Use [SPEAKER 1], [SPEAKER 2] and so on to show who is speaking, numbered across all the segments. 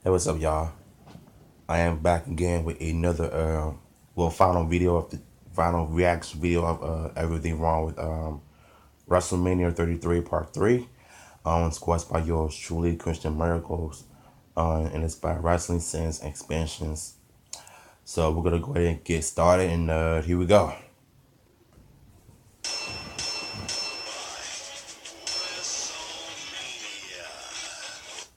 [SPEAKER 1] Hey, what's up, y'all? I am back again with another, final video of the final reaction video of everything wrong with WrestleMania 33 Part 3. Squashed by yours truly, Christian Miracles, and it's by Wrestling Sense Expansions. So we're gonna go ahead and get started, and here we go.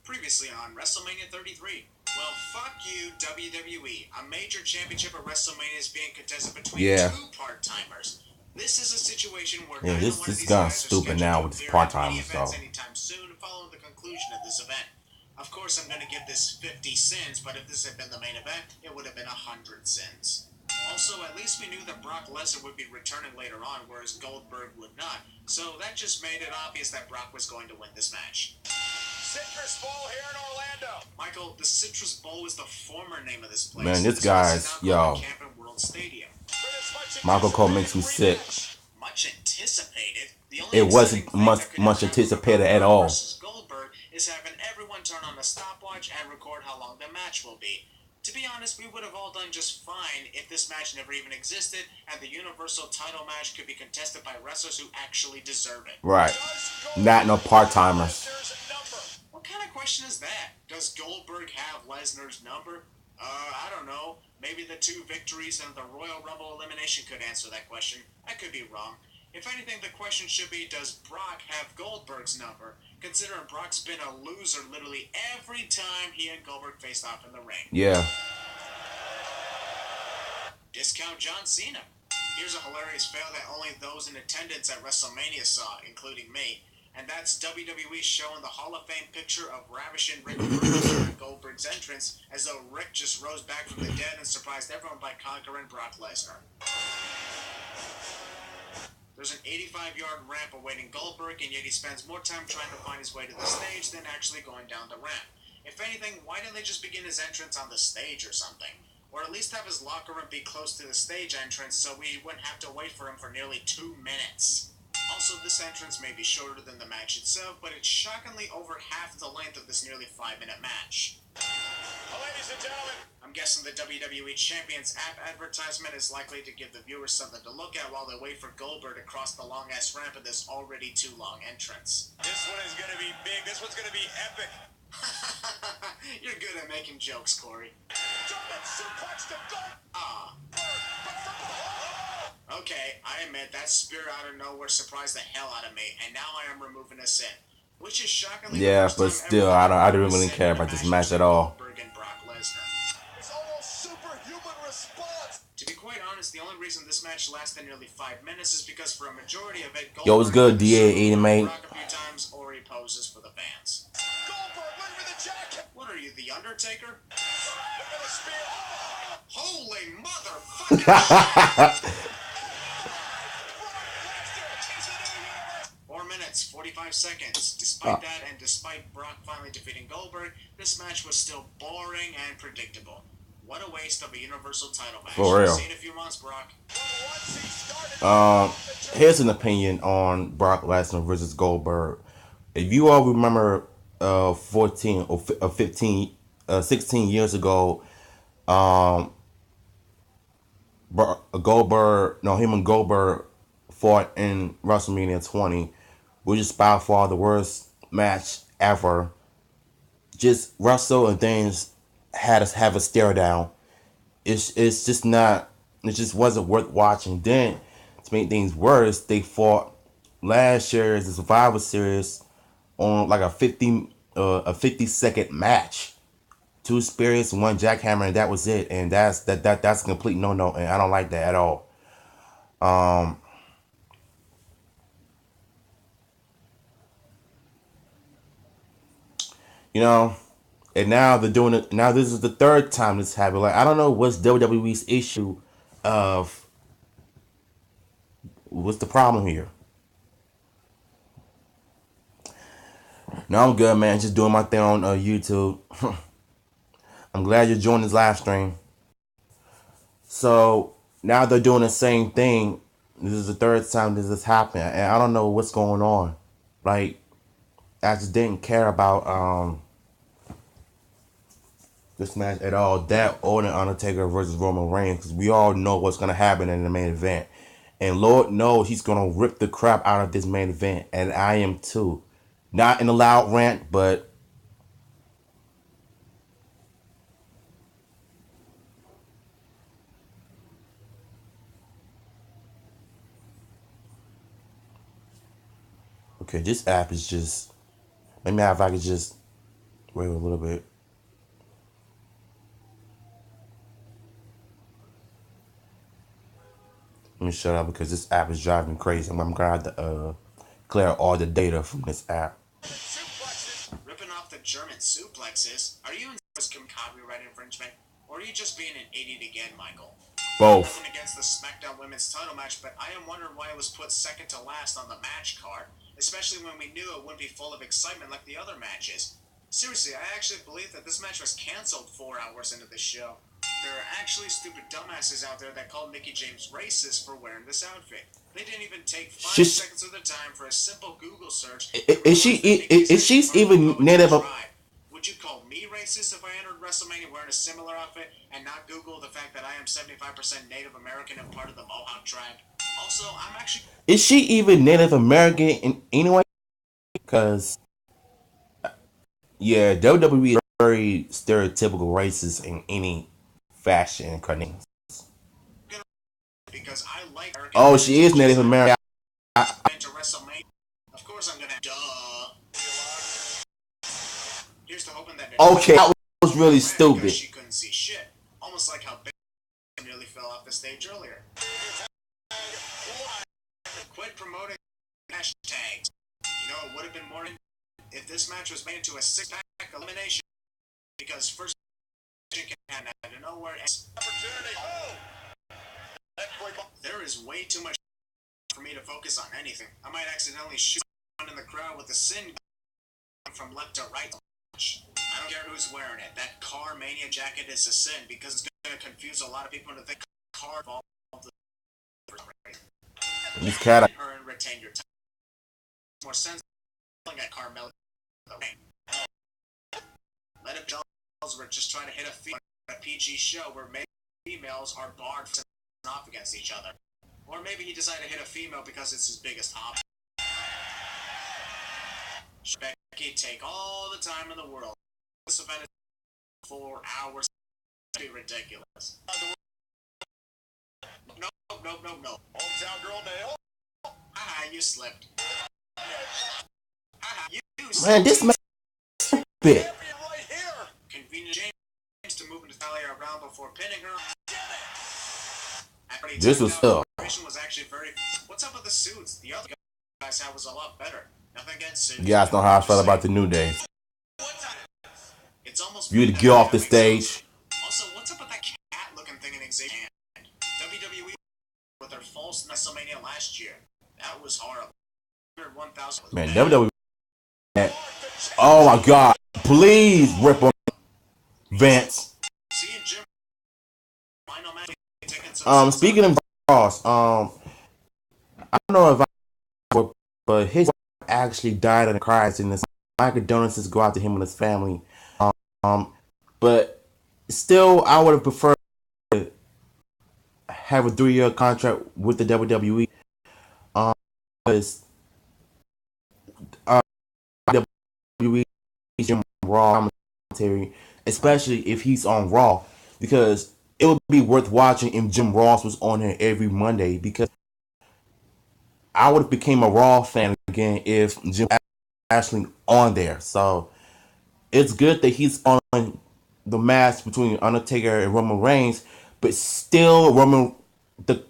[SPEAKER 2] Previously on WrestleMania 33. Well, fuck you, WWE. A major championship of WrestleMania is being contested between two part-timers. This is a situation where neither one of these
[SPEAKER 1] gone
[SPEAKER 2] guys are
[SPEAKER 1] stupid now with
[SPEAKER 2] scheduled to
[SPEAKER 1] this
[SPEAKER 2] appear at any
[SPEAKER 1] part-timers
[SPEAKER 2] events
[SPEAKER 1] though.
[SPEAKER 2] anytime soon following the conclusion of this event. Of course, I'm going to give this 50 cents, but if this had been the main event, it would have been 100 cents. Also, at least we knew that Brock Lesnar would be returning later on, whereas Goldberg would not. So that just made it obvious that Brock was going to win this match. Citrus Bowl here in Orlando. Michael, the Citrus Bowl is the former name of this place.
[SPEAKER 1] Man, this guy's, yo, Michael Cole makes me sick.
[SPEAKER 2] Much anticipated.
[SPEAKER 1] It wasn't much anticipated at all.
[SPEAKER 2] Goldberg is having everyone turn on a stopwatch and record how long the match will be. To be honest, we would have all done just fine if this match never even existed and the Universal title match could be contested by wrestlers who actually deserve it.
[SPEAKER 1] Right. Not no part-timers.
[SPEAKER 2] What kind of question is that? Does Goldberg have Lesnar's number? I don't know. Maybe the 2 victories and the Royal Rumble elimination could answer that question. I could be wrong. If anything, the question should be, does Brock have Goldberg's number? Considering Brock's been a loser literally every time he and Goldberg faced off in the ring.
[SPEAKER 1] Yeah.
[SPEAKER 2] Discount John Cena. Here's a hilarious fail that only those in attendance at WrestleMania saw, including me. And that's WWE showing the Hall of Fame picture of ravishing Rick during Goldberg's entrance, as though Rick just rose back from the dead and surprised everyone by conquering Brock Lesnar. There's an 85-yard ramp awaiting Goldberg, and yet he spends more time trying to find his way to the stage than actually going down the ramp. If anything, why didn't they just begin his entrance on the stage or something? Or at least have his locker room be close to the stage entrance so we wouldn't have to wait for him for nearly 2 minutes. Also, this entrance may be shorter than the match itself, but it's shockingly over half the length of this nearly 5-minute match. Ladies and gentlemen, I'm guessing the WWE Champions app advertisement is likely to give the viewers something to look at while they wait for Goldberg to cross the long-ass ramp of this already too long entrance. This one is going to be big. This one's going to be epic. You're good at making jokes, Corey. Okay, I admit that spear out of nowhere surprised the hell out of me, and now I am removing this in. Which is shockingly
[SPEAKER 1] Yeah, but still, I don't really care about this match at all. To be quite honest, the only reason this match lasted nearly 5 minutes is because for a majority of it, yo, what's good, DA mate?
[SPEAKER 2] Brock a few times, or he poses for the fans. What are you, the Undertaker? Holy motherfucker! 4 minutes, 45 seconds. Despite that, and despite Brock finally defeating Goldberg, this match was still boring and predictable. What a waste of a Universal title match.
[SPEAKER 1] For real.
[SPEAKER 2] See in a few months, Brock.
[SPEAKER 1] Here's an opinion on Brock Lesnar versus Goldberg. If you all remember 14 or 15, 16 years ago, him and Goldberg fought in WrestleMania 20, which is by far the worst match ever. Just Russell and things had us have a stare down. It's just not. It just wasn't worth watching. Then to make things worse, they fought last year's the Survivor Series on like a 50-second match. 2 spirits, 1 jackhammer, and that was it. And that's a complete no-no, and I don't like that at all. You know, and now they're doing it. Now this is the 3rd time this happened. Like, I don't know what's WWE's issue of what's the problem here. No, I'm good, man. Just doing my thing on YouTube. I'm glad you're joining this live stream. So now they're doing the same thing. This is the 3rd time this has happened, and I don't know what's going on. Like, I just didn't care about this match at all. That or the Undertaker versus Roman Reigns, because we all know what's gonna happen in the main event, and Lord knows he's gonna rip the crap out of this main event, and I am too. Not in a loud rant, but okay. This app is just. Maybe if I could just wait a little bit. Let me shut up because this app is driving me crazy. I'm glad to clear all the data from this app.
[SPEAKER 2] Ripping off the German suplexes? Are you in copyright infringement? Or are you just being an idiot again, Michael?
[SPEAKER 1] Both.
[SPEAKER 2] Nothing against the SmackDown Women's title match, but I am wondering why it was put second to last on the match card, especially when we knew it wouldn't be full of excitement like the other matches. Seriously, I actually believe that this match was cancelled 4 hours into the show. There are actually stupid dumbasses out there that called Mickie James racist for wearing this outfit. They didn't even take 5 seconds of their time for a simple Google search.
[SPEAKER 1] Is she's even native?
[SPEAKER 2] Would you call me racist if I entered WrestleMania wearing a similar outfit and not Google the fact that I am 75% Native American and part of the Mohawk tribe? Also, I'm actually...
[SPEAKER 1] Is she even Native American in any way? Because, yeah, WWE is very stereotypical racist in any fashion incarnation.
[SPEAKER 2] Because I like American.
[SPEAKER 1] Oh, she is Native American.
[SPEAKER 2] To WrestleMania. Of course I'm gonna... Duh. Here's to hoping that...
[SPEAKER 1] Okay, that was really stupid.
[SPEAKER 2] She couldn't see shit. Almost like how Big nearly fell off the stage earlier. Quit promoting hashtags. You know, it would have been more if this match was made into a 6-pack elimination. Because first can happen out of nowhere. There is way too much for me to focus on anything. I might accidentally shoot someone in the crowd with a sin from left to right. I don't care who's wearing it. That Car Mania jacket is a sin because it's going to confuse a lot of people into thinking car involved.
[SPEAKER 1] This cat.
[SPEAKER 2] Her and retain your time. More sense at Carmella. Let him know we're just trying to hit a female on a PG show where maybe females are barred from off against each other. Or maybe he decided to hit a female because it's his biggest hobby. Becky, take all the time in the world. This event is 4 hours. It'd be ridiculous. No. Hometown girl Nail. Haha, you slipped. Haha, you slipped.
[SPEAKER 1] Man, this man bit.
[SPEAKER 2] Convenient James to move Natalia around before pinning her.
[SPEAKER 1] This was tough.
[SPEAKER 2] Was actually very... What's up with the suits? The other guys had was a lot better. Nothing against suits.
[SPEAKER 1] You guys know how I felt about the New Day.
[SPEAKER 2] It's almost
[SPEAKER 1] you to get off the stage.
[SPEAKER 2] Also, what's up with that cat-looking thing in Xavier? WWE with their false WrestleMania last year. That was horrible. 1,000.
[SPEAKER 1] Man, WWE. Oh my God! Please rip on Vince. Speaking of Ross, I don't know if but his wife actually died in a car accident. My condolences go out to him and his family. But still, I would have preferred to have a 3-year contract with the WWE. Because WWE is Raw commentary, especially if he's on Raw, because it would be worth watching if Jim Ross was on here every Monday, because I would have became a Raw fan again if Jim actually on there. So it's good that he's on the match between Undertaker and Roman Reigns, but still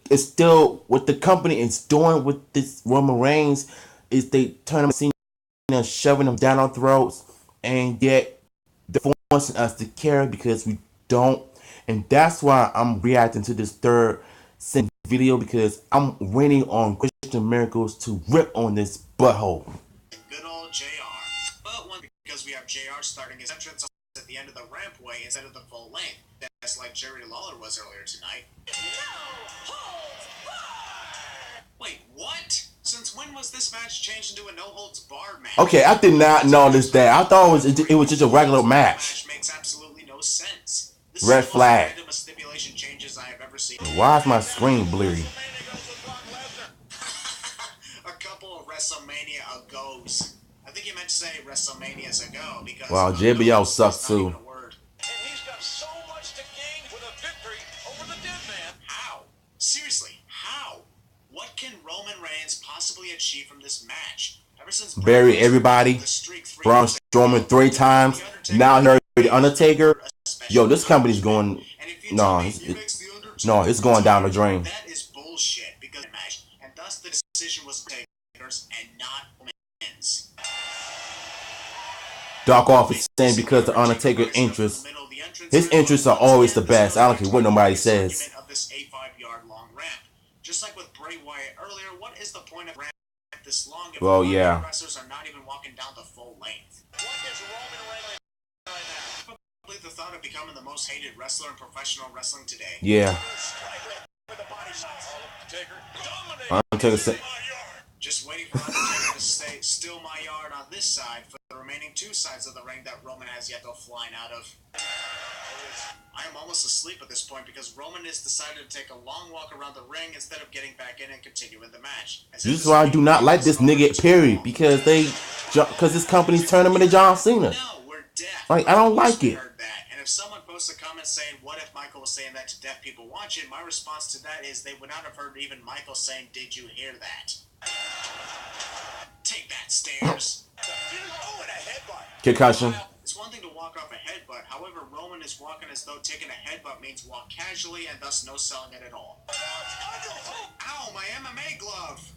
[SPEAKER 1] it's still what the company is doing with this Roman Reigns is they turn him, shoving him down our throats, and yet they're forcing us to care because we don't. And that's why I'm reacting to this third video, because I'm waiting on Christian Miracles to rip on this butthole.
[SPEAKER 2] Good old JR. But one, because we have JR starting his entrance at the end of the rampway instead of the full length. That's like Jerry Lawler was earlier tonight. Wait, what? Since when was this match changed into a no-holds-barred match?
[SPEAKER 1] Okay, I did not notice that. I thought it was just a regular match.
[SPEAKER 2] Makes absolutely no no sense. This
[SPEAKER 1] Red
[SPEAKER 2] is the most
[SPEAKER 1] flag.
[SPEAKER 2] random stipulation changes I have ever seen.
[SPEAKER 1] Why is my screen blurry?
[SPEAKER 2] A couple of WrestleMania ago's. I think you meant to say WrestleManias ago because
[SPEAKER 1] Wow, JBL sucks
[SPEAKER 2] not even
[SPEAKER 1] too.
[SPEAKER 2] a word.
[SPEAKER 3] And he's got so much to gain with a victory over the dead man.
[SPEAKER 2] How? Seriously, how? What can Roman Reigns possibly achieve from this match? Ever since
[SPEAKER 1] Bury everybody. Braun Strowman 3 times. Now he the Undertaker. Yo, this company's going. No, it's going down the drain.
[SPEAKER 2] That is bullshit because of the match, and thus the decision was Taker's and not Roman's.
[SPEAKER 1] Doc Off is saying because the Undertaker interests, his interests are always the best. I don't care what nobody says.
[SPEAKER 2] Of this 8-5-yard long ramp. Just like with Bray Wyatt earlier, what is the point of ramp this long if
[SPEAKER 1] yeah.
[SPEAKER 2] wrestlers are not even walking down the full length?
[SPEAKER 3] What is Roman Reigns right now?
[SPEAKER 2] Probably the thought of becoming the most hated wrestler in professional wrestling today.
[SPEAKER 1] Yeah. Undertaker said.
[SPEAKER 2] Just waiting for Undertaker to stay still my yard on this side for the remaining 2 sides of the ring that Roman has yet to go flying out of. I am almost asleep at this point because Roman has decided to take a long walk around the ring instead of getting back in and continuing the match.
[SPEAKER 1] This is why I do not like this nigga, period, because his company's turning him into John Cena.
[SPEAKER 2] No, we're deaf.
[SPEAKER 1] Like, I don't like it.
[SPEAKER 2] Heard that. And if someone posts a comment saying, what if Michael was saying that to deaf people watching, my response to that is they would not have heard even Michael saying, did you hear that? Take that, Stairs.
[SPEAKER 1] Concussion.
[SPEAKER 2] It's one thing to walk off a headbutt. However, Roman is walking as though taking a headbutt means walk casually and thus no selling it at all. Ow, my MMA glove.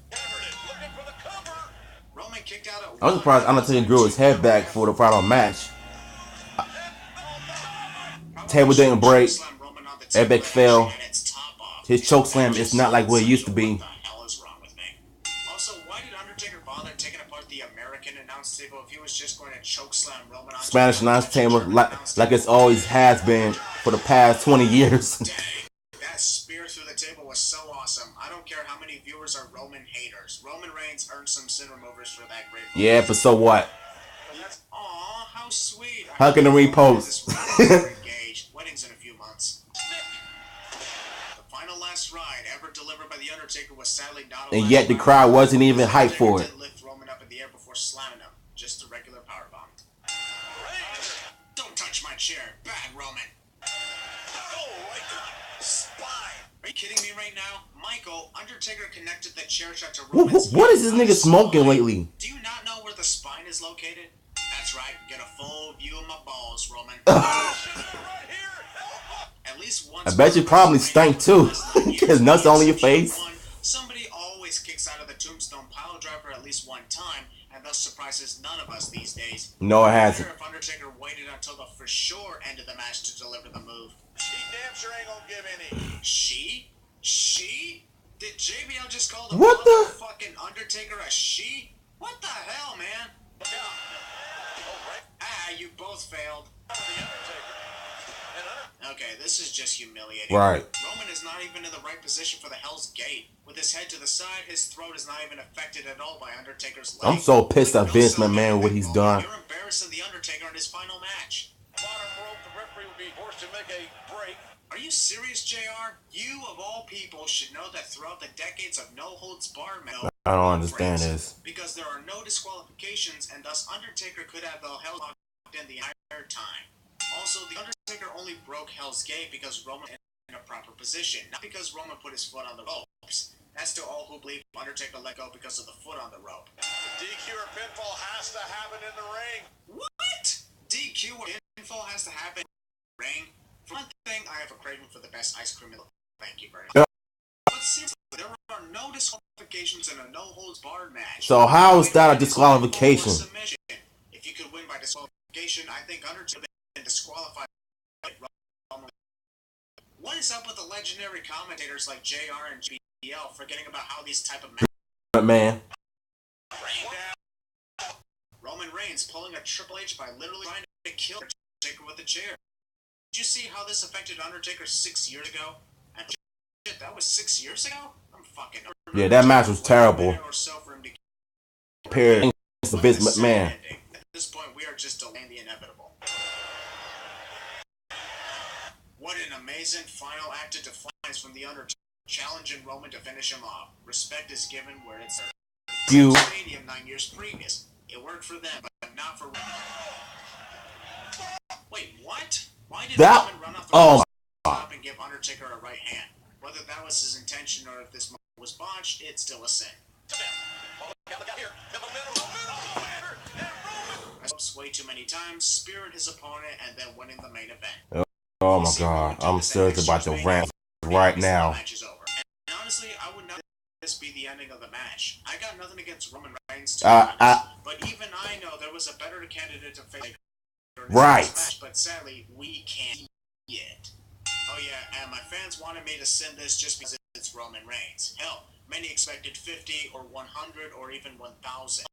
[SPEAKER 2] Roman kicked out at
[SPEAKER 1] I'm surprised Undertaker grew his head back for the final match. Table didn't break. Epic fell. His choke slam is not like what it used to be.
[SPEAKER 2] What the hell is wrong with me? Also, why did Undertaker bother taking apart the American announce table if he was just going to choke slam Roman on
[SPEAKER 1] Spanish announce table like it's always has been for the past 20 years.
[SPEAKER 2] Dang, that spear through the table was so awesome. I don't care how many viewers are Roman haters. Roman Reigns earned some sin removers for that great.
[SPEAKER 1] Yeah, but so what?
[SPEAKER 2] Aw, how sweet.
[SPEAKER 1] How can the repost?
[SPEAKER 2] Engaged. Wedding's in a few months. The final last ride ever delivered by the Undertaker was sadly not.
[SPEAKER 1] And yet the crowd wasn't even hyped for it.
[SPEAKER 2] Lift Roman up in the air before slamming him. Just a regular powerbomb. Don't touch my chair, bad Roman. Are you kidding me right now? Michael, Undertaker connected the chair shot to Roman's
[SPEAKER 1] What is this nigga smoking lately?
[SPEAKER 2] Do you not know where the spine is located? That's right, get a full view of my balls, Roman. At least once.
[SPEAKER 1] I bet you probably stank too. Cause nuts on your face.
[SPEAKER 2] Somebody always kicks out of the tombstone pile driver at least one time, and thus surprises none of us these days.
[SPEAKER 1] No, it hasn't.
[SPEAKER 2] If Undertaker waited until the for sure end of the match to deliver the move.
[SPEAKER 3] She damn sure ain't gonna give any.
[SPEAKER 2] She? Did JBL just call the
[SPEAKER 1] What the
[SPEAKER 2] fucking Undertaker a she? What the hell, man? Ah, you both failed. Okay, this is just humiliating.
[SPEAKER 1] Right.
[SPEAKER 2] Roman is not even in the right position for the Hell's Gate. With his head to the side, his throat is not even affected at all by Undertaker's leg.
[SPEAKER 1] I'm so pissed at Vince McMahon what he's done.
[SPEAKER 2] You're embarrassing the Undertaker in his final match.
[SPEAKER 3] Bottom rope, the referee will be forced to make a break.
[SPEAKER 2] Are you serious, JR? You, of all people, should know that throughout the decades of no-holds-barred match,
[SPEAKER 1] I don't understand this.
[SPEAKER 2] because there are no disqualifications, and thus Undertaker could have the Hell locked in the entire time. Also, the Undertaker only broke Hell's Gate because Roman was in a proper position, not because Roman put his foot on the ropes. That's to all who believe Undertaker let go because of the foot on the rope.
[SPEAKER 3] DQ or pinfall has to happen in the ring.
[SPEAKER 2] What? DQ or pinfall has to happen in the ring? For one thing, I have a craving for the best ice cream. Thank you very much. But seriously, there are no disqualifications in a no-holds-barred match.
[SPEAKER 1] So how is that a disqualification?
[SPEAKER 2] If you could win by disqualification, I think Undertaker would have been disqualified. What is up with the legendary commentators like JR and GBL forgetting about how these type of matches?
[SPEAKER 1] Man.
[SPEAKER 2] Roman Reigns pulling a Triple H by literally trying to kill Undertaker with a chair. Did you see how this affected Undertaker 6 years ago? And shit, that was 6 years ago? I'm fucking.
[SPEAKER 1] Yeah, that match was terrible. Compared to Vince McMahon.
[SPEAKER 2] At this point, we are just delaying the inevitable. What an amazing final act of defiance from The Undertaker, challenging Roman to finish him off. Respect is given where it's earned.
[SPEAKER 1] You.
[SPEAKER 2] Stadium 9 years previous. It worked for them, but not for Roman. Wait, what? Why did
[SPEAKER 1] That.
[SPEAKER 2] Roman run off the
[SPEAKER 1] Oh.
[SPEAKER 2] top and give Undertaker a right hand? Whether that was his intention or if this was botched, it's still a sin. Way too many times, spearing his opponent, and then winning the main event.
[SPEAKER 1] Oh my God, I'm serious about the rant right now.
[SPEAKER 2] And honestly, I would not this be the ending of the match. I got nothing against Roman Reigns, to be honest, but even I know there was a better candidate to face
[SPEAKER 1] right.
[SPEAKER 2] Match, but sadly, we can't see it. Oh yeah, and my fans wanted me to send this just because it's Roman Reigns. Hell, many expected 50 or 100 or even 1,000.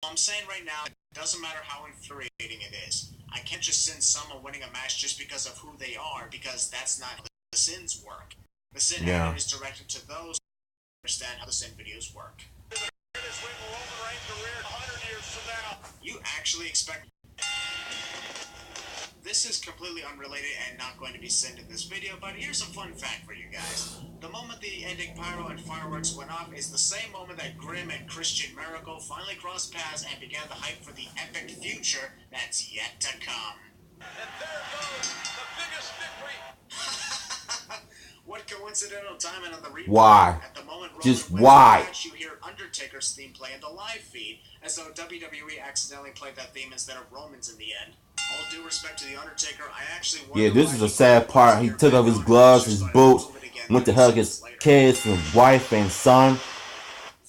[SPEAKER 2] I'm saying right now, it doesn't matter how infuriating it is. I can't just send someone winning a match just because of who they are, because that's not how the sins work. The sin is directed to those who understand how the sin videos work. You actually expect... This is completely unrelated and not going to be sent in this video, but here's a fun fact for you guys. The moment the ending pyro and fireworks went off is the same moment that Grimm and Christian Miracle finally crossed paths and began the hype for the epic future that's yet to come.
[SPEAKER 3] And there goes the biggest victory.
[SPEAKER 2] What coincidental timing on the replay.
[SPEAKER 1] Why?
[SPEAKER 2] At the moment
[SPEAKER 1] just why?
[SPEAKER 2] Match, you hear Undertaker's theme play in the live feed, as though WWE accidentally played that theme instead of Roman's in the end. All due respect to the Undertaker, I actually
[SPEAKER 1] this is a sad part. He took off his gloves, his boots, went to hug his kids, his wife and son.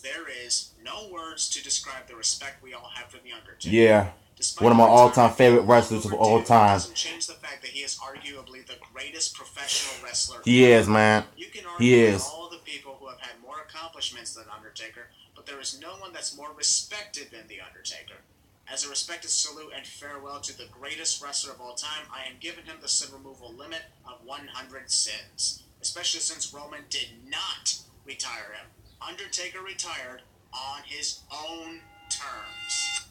[SPEAKER 2] There is no words to describe the respect we all have for the Undertaker.
[SPEAKER 1] Yeah. One of my all-time favorite wrestlers of all time.
[SPEAKER 2] Doesn't change the fact that he is arguably the greatest professional wrestler.
[SPEAKER 1] He is, man.
[SPEAKER 2] You can argue with all the people who have had more accomplishments than Undertaker, but there is no one that's more respected than the Undertaker. As a respected salute and farewell to the greatest wrestler of all time, I am giving him the sin removal limit of 100 sins. Especially since Roman did not retire him. Undertaker retired on his own terms.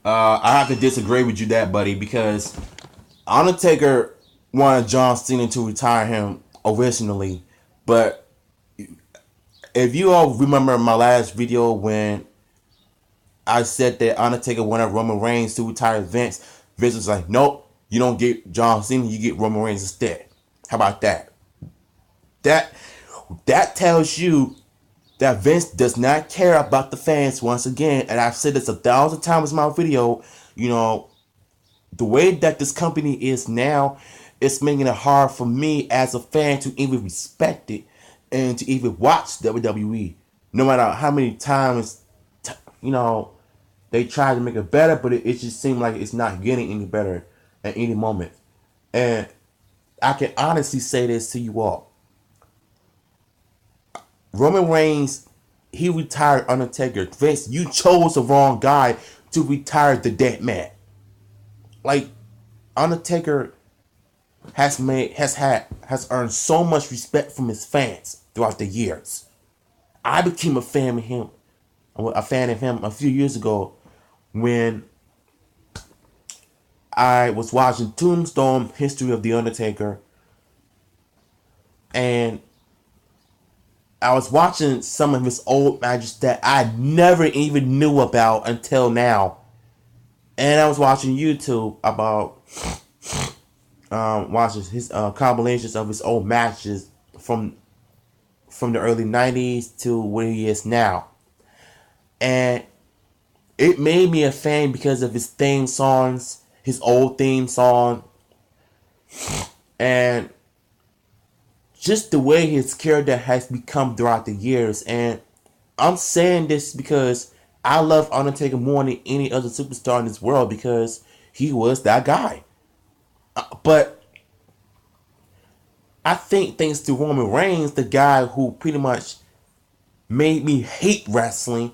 [SPEAKER 1] I have to disagree with you that, buddy, because Undertaker wanted John Cena to retire him originally, but if you all remember my last video when I said that Undertaker wanted Roman Reigns to retire Vince was like, nope, you don't get John Cena, you get Roman Reigns instead. How about that? That tells you that Vince does not care about the fans once again, and I've said this 1,000 times in my video, you know, the way that this company is now, it's making it hard for me as a fan to even respect it and to even watch WWE. No matter how many times, you know, they try to make it better, but it just seems like it's not getting any better at any moment. And I can honestly say this to you all. Roman Reigns, he retired Undertaker. Vince, you chose the wrong guy to retire the dead man. Like, Undertaker has earned so much respect from his fans throughout the years. I became a fan of him a few years ago when I was watching Tombstone History of the Undertaker, and I was watching some of his old matches that I never even knew about until now. And I was watching YouTube about watching his compilations of his old matches from the early 90s to where he is now. And it made me a fan because of his theme songs, his old theme song, and just the way his character has become throughout the years. And I'm saying this because I love Undertaker more than any other superstar in this world because he was that guy. But I think thanks to Roman Reigns, the guy who pretty much made me hate wrestling,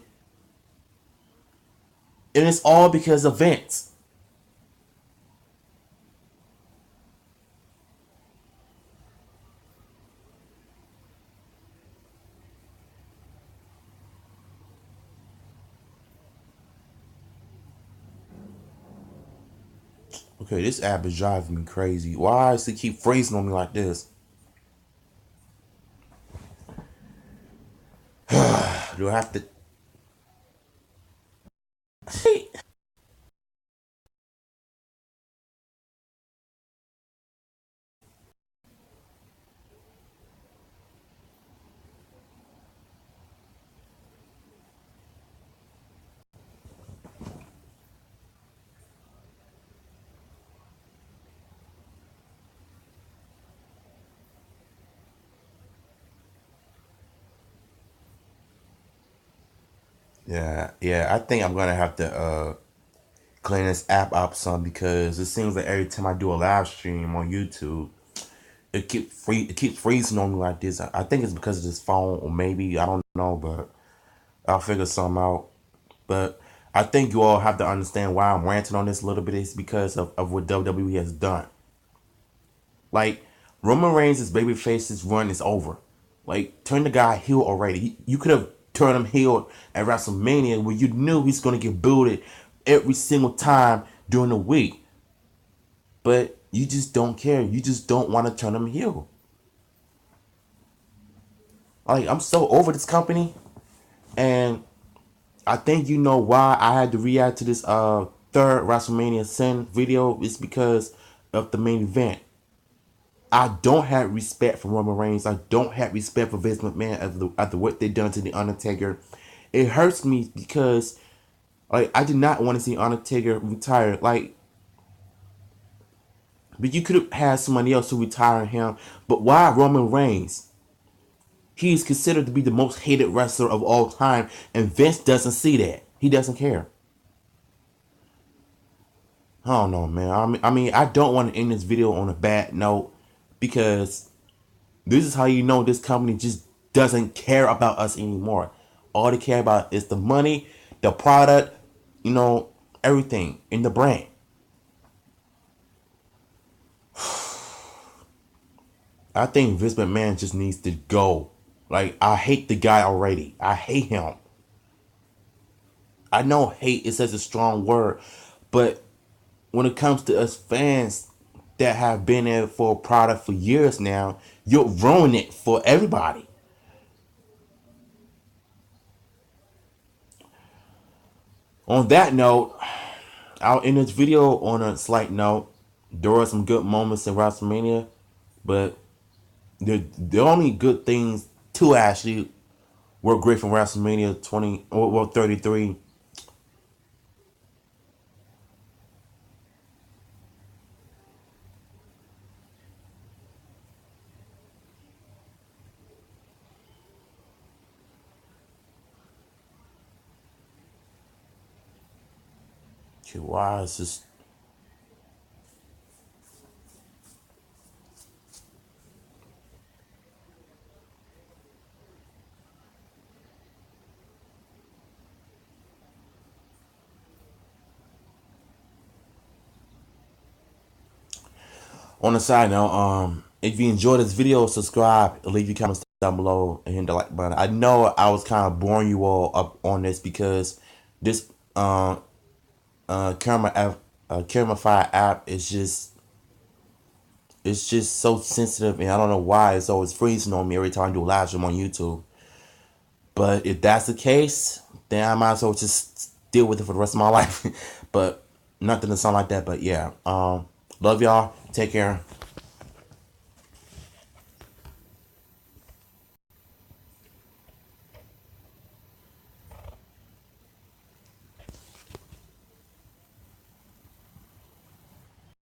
[SPEAKER 1] and it's all because of Vince. Okay, this app is driving me crazy. Why does it keep freezing on me like this? Do I have to? Yeah, yeah. I think I'm gonna have to clean this app up some because it seems like every time I do a live stream on YouTube, it keeps freezing on me like this. I think it's because of this phone, or maybe I don't know, but I'll figure something out. But I think you all have to understand why I'm ranting on this a little bit is because of what WWE has done. Like Roman Reigns' babyface's run is over. Like turn the guy heel already. You could have turned him heel at WrestleMania where you knew he's gonna get booted every single time during the week. But you just don't care. You just don't want to turn him heel. Like I'm so over this company, and I think you know why I had to react to this third WrestleMania Sin video is because of the main event. I don't have respect for Roman Reigns. I don't have respect for Vince McMahon after what they done to the Undertaker. It hurts me because like I did not want to see Undertaker retire. Like, but you could have had somebody else to retire him. But why Roman Reigns? He is considered to be the most hated wrestler of all time, and Vince doesn't see that. He doesn't care. I don't know, man. I don't want to end this video on a bad note because this is how you know this company just doesn't care about us anymore. All they care about is the money, the product, you know, everything in the brand. I think Vince McMahon just needs to go. Like, I hate the guy already. I hate him. I know hate is such a strong word, but when it comes to us fans that have been there for a product for years now, you'll ruin it for everybody. On that note, I'll end this video on a slight note. There were some good moments in WrestleMania, but the only good things to actually were great from WrestleMania 20 or well 33. Why is this on the side note, if you enjoyed this video, subscribe, leave your comments down below, and hit the like button. I know I was kind of boring you all up on this because this CameraFi app is just it's just so sensitive, and I don't know why it's always freezing on me every time I do a live stream on YouTube. But if that's the case, then I might as well just deal with it for the rest of my life. But nothing to sound like that. But yeah, love y'all. Take care.